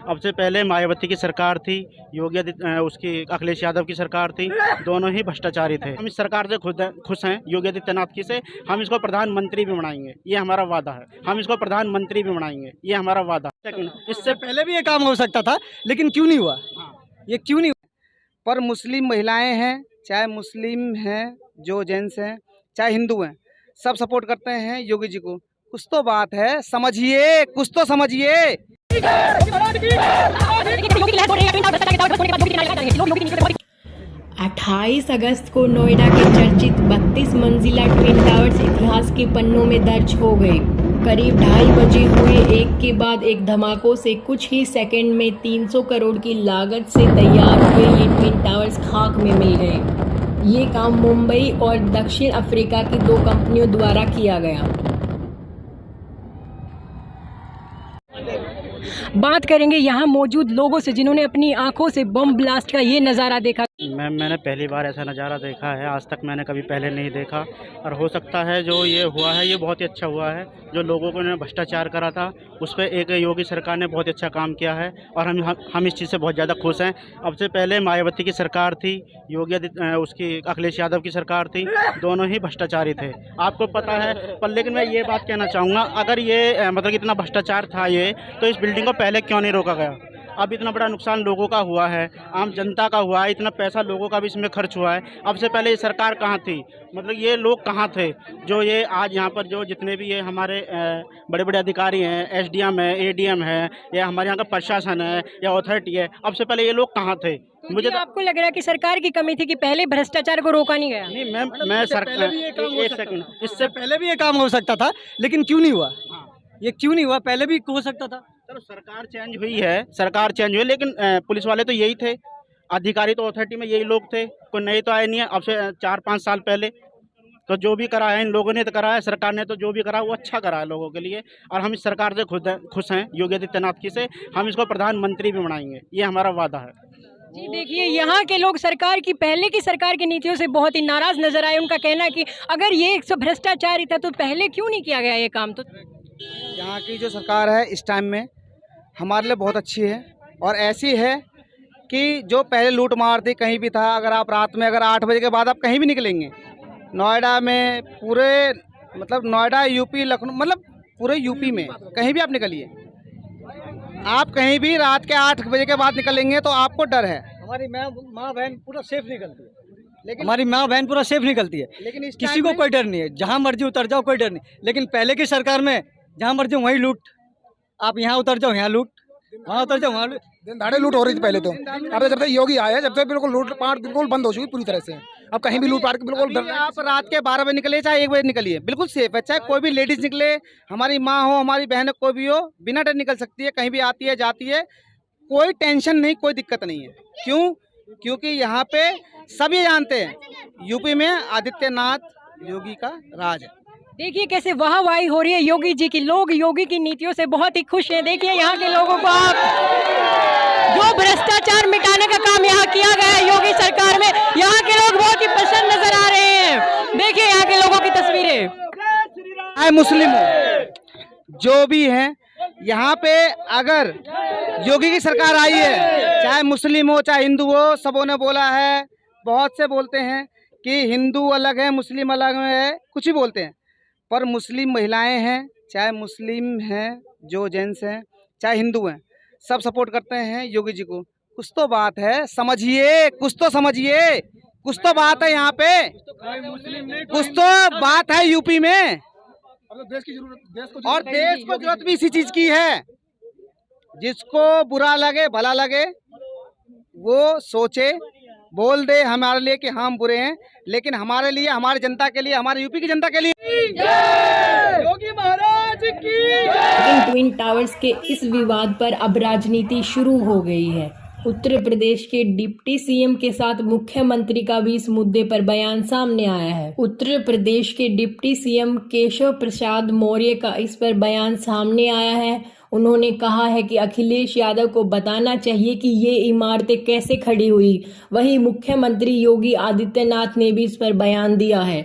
अब से पहले मायावती की सरकार थी, उसकी अखिलेश यादव की सरकार थी, दोनों ही भ्रष्टाचारी थे। हम इस सरकार से खुश हैं, योगी आदित्यनाथ की से। हम इसको प्रधानमंत्री भी बनाएंगे, ये हमारा वादा है। हम इसको प्रधानमंत्री भी बनाएंगे, ये हमारा वादा है। इससे पहले भी ये काम हो सकता था, लेकिन क्यों नहीं हुआ? ये क्यों नहीं हुआ? पर मुस्लिम महिलाएं हैं, चाहे मुस्लिम हैं, जो जेंट्स हैं, चाहे हिंदू हैं, सब सपोर्ट करते हैं योगी जी को। कुछ तो बात है, समझिए, कुछ तो समझिए। 28 अगस्त को नोएडा के चर्चित 32 मंजिला ट्विन टावर्स इतिहास के पन्नों में दर्ज हो गए। करीब 2:30 बजे हुए एक के बाद एक धमाकों से कुछ ही सेकंड में 300 करोड़ की लागत से तैयार हुए ये ट्विन टावर्स खाक में मिल गए। ये काम मुंबई और दक्षिण अफ्रीका की 2 कंपनियों द्वारा किया गया। बात करेंगे यहाँ मौजूद लोगों से जिन्होंने अपनी आंखों से बम ब्लास्ट का ये नज़ारा देखा। मैंने पहली बार ऐसा नज़ारा देखा है, आज तक मैंने कभी पहले नहीं देखा। और हो सकता है जो ये हुआ है ये बहुत ही अच्छा हुआ है। जो लोगों को ने भ्रष्टाचार करा था उस पर एक योगी सरकार ने बहुत अच्छा काम किया है और हम इस चीज़ से बहुत ज़्यादा खुश हैं। अब से पहले मायावती की सरकार थी, उसकी अखिलेश यादव की सरकार थी, दोनों ही भ्रष्टाचारी थे, आपको पता है। पर लेकिन मैं ये बात कहना चाहूँगा, अगर ये मतलब इतना भ्रष्टाचार था ये, तो इस बिल्डिंग को पहले क्यों नहीं रोका गया? अब इतना बड़ा नुकसान लोगों का हुआ है, आम जनता का हुआ है, इतना पैसा लोगों का भी इसमें खर्च हुआ है। अब से पहले ये सरकार कहाँ थी? मतलब ये लोग कहाँ थे जो ये आज यहाँ पर जो जितने भी ये हमारे बड़े बड़े अधिकारी हैं, एसडीएम है, एडीएम है, या हमारे यहाँ का प्रशासन है या अथॉरिटी है, अब से पहले ये लोग कहाँ थे? मुझे तो आपको लग रहा है कि सरकार की कमी थी कि पहले भ्रष्टाचार को रोका नहीं गया? नहीं, मैं इससे पहले भी ये काम हो सकता था, लेकिन क्यों नहीं हुआ? ये क्यों नहीं हुआ? पहले भी हो सकता था। चलो सरकार चेंज हुई है, सरकार चेंज हुई, लेकिन पुलिस वाले तो यही थे, अधिकारी तो अथॉरिटी में यही लोग थे, कोई नए तो आए नहीं है। अब से 4-5 साल पहले तो जो भी करा है इन लोगों ने तो करा है, सरकार ने तो जो भी करा वो अच्छा करा है लोगों के लिए। और हम इस सरकार से खुश हैं, योगी आदित्यनाथ की से। हम इसको प्रधानमंत्री भी बनाएंगे, ये हमारा वादा है। जी देखिए, यहाँ के लोग सरकार की पहले की सरकार की नीतियों से बहुत ही नाराज़ नजर आए। उनका कहना है कि अगर ये सब भ्रष्टाचार था तो पहले क्यों नहीं किया गया ये काम? तो यहाँ की जो सरकार है इस टाइम में हमारे लिए बहुत अच्छी है, और ऐसी है कि जो पहले लूट मार थी कहीं भी था, अगर आप रात में अगर 8 बजे के बाद आप कहीं भी निकलेंगे नोएडा में, पूरे मतलब नोएडा, यूपी, लखनऊ, मतलब पूरे यूपी में कहीं भी आप निकलिए, आप कहीं भी रात के 8 बजे के बाद निकलेंगे तो आपको डर है। हमारी माँ बहन पूरा सेफ निकलती है, लेकिन हमारी माँ बहन पूरा सेफ निकलती है, लेकिन किसी को कोई डर नहीं है, जहाँ मर्जी उतर जाओ कोई डर नहीं। लेकिन पहले की सरकार में जहाँ मर्जी वहीं लूट, आप यहाँ उतर जाओ यहाँ लूट, वहाँ उतर जाओ वहाँ लूट, दिन दहाड़े लूट हो रही थी पहले तो। अब जब से योगी आया जब से बिल्कुल लूट पाट बिल्कुल बंद हो चुकी पूरी तरह से। अब कहीं भी लूट पाट बिल्कुल आप रात के 12 बजे निकले चाहे 1 बजे निकलिए, बिल्कुल सेफ है। चाहे कोई भी लेडीज निकले, हमारी माँ हो, हमारी बहन कोई भी हो, बिना डर निकल सकती है, कहीं भी आती है जाती है, कोई टेंशन नहीं, कोई दिक्कत नहीं है। क्यों? क्योंकि यहाँ पे सभी जानते हैं यूपी में आदित्यनाथ योगी का राज है। देखिए कैसे वाहवाही हो रही है योगी जी की। लोग योगी की नीतियों से बहुत ही खुश हैं। देखिए यहाँ के लोगों को, आप जो भ्रष्टाचार मिटाने का काम यहाँ किया गया है योगी सरकार में, यहाँ के लोग बहुत ही प्रसन्न नजर आ रहे हैं। देखिए यहाँ के लोगों की तस्वीरें। चाहे मुस्लिम हो, जो भी हैं, यहाँ पे अगर योगी की सरकार आई है, चाहे मुस्लिम हो चाहे हिंदू हो, सबों ने बोला है, बहुत से बोलते हैं कि हिंदू अलग है, मुस्लिम अलग है, कुछ भी बोलते हैं, पर मुस्लिम महिलाएं हैं, चाहे मुस्लिम हैं, जो जेंट्स हैं, चाहे हिंदू हैं, सब सपोर्ट करते हैं योगी जी को। कुछ तो बात है, समझिए, कुछ तो समझिए, कुछ तो बात है यहाँ पे, कुछ तो बात है यूपी में। देश की जरूरत, और देश को जरूरत भी इसी चीज की है। जिसको बुरा लगे भला लगे वो सोचे, बोल दे हमारे लिए कि हम बुरे हैं, लेकिन हमारे लिए, हमारी जनता के लिए, हमारे यूपी की जनता के लिए योगी महाराज की। लेकिन ट्विन टावर्स के इस विवाद पर अब राजनीति शुरू हो गई है। उत्तर प्रदेश के डिप्टी सीएम के साथ मुख्यमंत्री का भी इस मुद्दे पर बयान सामने आया है। उत्तर प्रदेश के डिप्टी सीएम केशव प्रसाद मौर्य का इस पर बयान सामने आया है। उन्होंने कहा है कि अखिलेश यादव को बताना चाहिए कि ये इमारतें कैसे खड़ी हुई। वहीं मुख्यमंत्री योगी आदित्यनाथ ने भी इस पर बयान दिया है।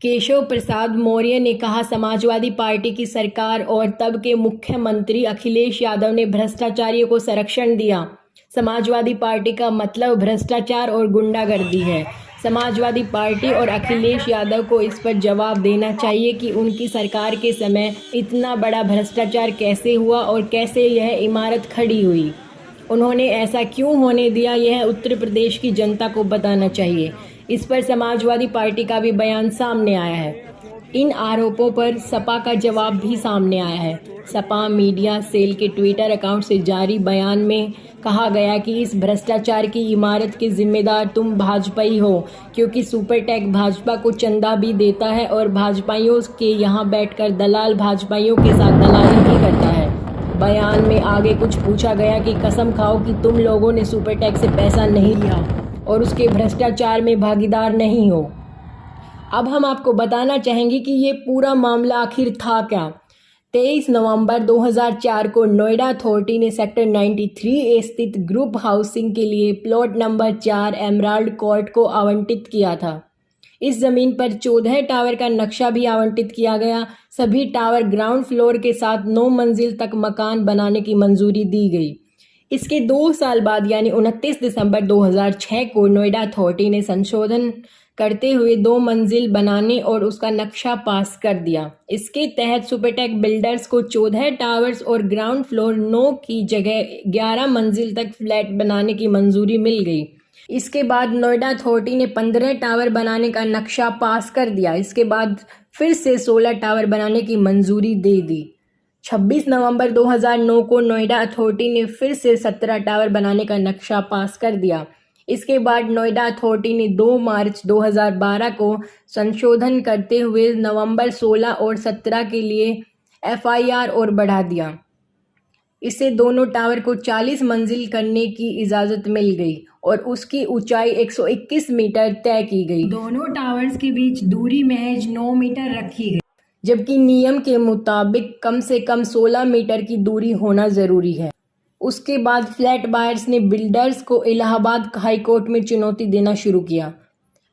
केशव प्रसाद मौर्य ने कहा, समाजवादी पार्टी की सरकार और तब के मुख्यमंत्री अखिलेश यादव ने भ्रष्टाचारियों को संरक्षण दिया। समाजवादी पार्टी का मतलब भ्रष्टाचार और गुंडागर्दी है। समाजवादी पार्टी और अखिलेश यादव को इस पर जवाब देना चाहिए कि उनकी सरकार के समय इतना बड़ा भ्रष्टाचार कैसे हुआ और कैसे यह इमारत खड़ी हुई। उन्होंने ऐसा क्यों होने दिया, यह उत्तर प्रदेश की जनता को बताना चाहिए। इस पर समाजवादी पार्टी का भी बयान सामने आया है। इन आरोपों पर सपा का जवाब भी सामने आया है। सपा मीडिया सेल के ट्विटर अकाउंट से जारी बयान में कहा गया कि इस भ्रष्टाचार की इमारत के जिम्मेदार तुम भाजपाई हो, क्योंकि सुपरटेक भाजपा को चंदा भी देता है और भाजपाइयों के यहाँ बैठकर दलाल भाजपाइयों के साथ दलाली भी करता है। बयान में आगे कुछ पूछा गया कि कसम खाओ कि तुम लोगों ने सुपरटेक से पैसा नहीं लिया और उसके भ्रष्टाचार में भागीदार नहीं हो। अब हम आपको बताना चाहेंगे कि ये पूरा मामला आखिर था क्या। 23 नवंबर 2004 को नोएडा अथॉरिटी ने सेक्टर 93A स्थित ग्रुप हाउसिंग के लिए प्लॉट नंबर 4 एमराल्ड कोर्ट को आवंटित किया था। इस ज़मीन पर 14 टावर का नक्शा भी आवंटित किया गया। सभी टावर ग्राउंड फ्लोर के साथ 9 मंजिल तक मकान बनाने की मंजूरी दी गई। इसके 2 साल बाद यानी 29 दिसंबर 2006 को नोएडा अथॉरिटी ने संशोधन करते हुए 2 मंजिल बनाने और उसका नक्शा पास कर दिया। इसके तहत सुपरटेक बिल्डर्स को 14 टावर्स और ग्राउंड फ्लोर 9 की जगह 11 मंजिल तक फ्लैट बनाने की मंजूरी मिल गई। इसके बाद नोएडा अथॉरिटी ने 15 टावर बनाने का नक्शा पास कर दिया। इसके बाद फिर से 16 टावर बनाने की मंजूरी दे दी। 26 नवंबर 2009 को नोएडा अथॉरिटी ने फिर से 17 टावर बनाने का नक्शा पास कर दिया। इसके बाद नोएडा अथॉरिटी ने 2 मार्च 2012 को संशोधन करते हुए नवंबर 16 और 17 के लिए FIR और बढ़ा दिया। इससे दोनों टावर को 40 मंजिल करने की इजाज़त मिल गई और उसकी ऊंचाई 121 मीटर तय की गई। दोनों टावर्स के बीच दूरी महज 9 मीटर रखी गई, जबकि नियम के मुताबिक कम से कम 16 मीटर की दूरी होना ज़रूरी है। उसके बाद फ्लैट बायर्स ने बिल्डर्स को इलाहाबाद हाई कोर्ट में चुनौती देना शुरू किया।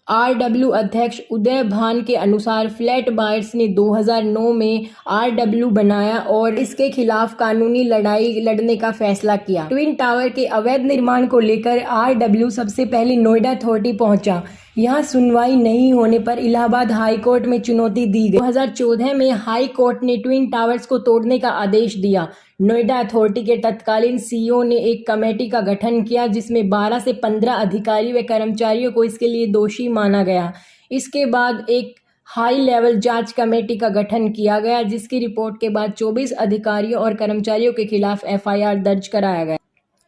RW अध्यक्ष उदय भान के अनुसार फ्लैट बायर्स ने 2009 में RW बनाया और इसके खिलाफ कानूनी लड़ाई लड़ने का फैसला किया। ट्विन टावर के अवैध निर्माण को लेकर RW सबसे पहले नोएडा अथॉरिटी पहुंचा। यहां सुनवाई नहीं होने पर इलाहाबाद हाई कोर्ट में चुनौती दी गई। 2014 में हाई कोर्ट ने ट्विन टावर्स को तोड़ने का आदेश दिया। नोएडा अथॉरिटी के तत्कालीन CEO ने एक कमेटी का गठन किया, जिसमें 12 से 15 अधिकारी व कर्मचारियों को इसके लिए दोषी माना गया। इसके बाद एक हाई लेवल जांच कमेटी का गठन किया गया, जिसकी रिपोर्ट के बाद 24 अधिकारियों और कर्मचारियों के खिलाफ FIR दर्ज कराया गया।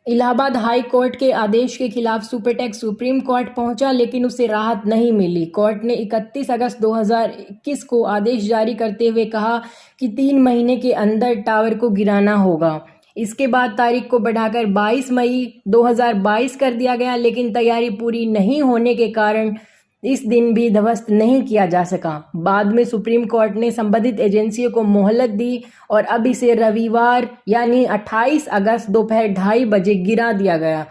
इलाहाबाद हाई कोर्ट के आदेश के खिलाफ सुपरटेक सुप्रीम कोर्ट पहुंचा, लेकिन उसे राहत नहीं मिली। कोर्ट ने 31 अगस्त 2021 को आदेश जारी करते हुए कहा कि 3 महीने के अंदर टावर को गिराना होगा। इसके बाद तारीख को बढ़ाकर 22 मई 2022 कर दिया गया, लेकिन तैयारी पूरी नहीं होने के कारण इस दिन भी ध्वस्त नहीं किया जा सका। बाद में सुप्रीम कोर्ट ने संबंधित एजेंसियों को मोहलत दी और अब इसे रविवार यानी 28 अगस्त दोपहर 2:30 बजे गिरा दिया गया।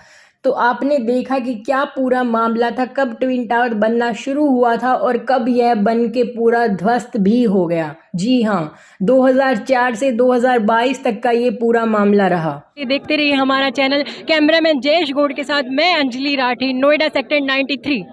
तो आपने देखा कि क्या पूरा मामला था, कब ट्विन टावर बनना शुरू हुआ था और कब यह बन के पूरा ध्वस्त भी हो गया। जी हाँ, 2004 से 2022 तक का ये पूरा मामला रहा। देखते रहिए हमारा चैनल। कैमरामैन जयेश गौड़ के साथ मैं अंजलि राठी, नोएडा सेक्टर 93।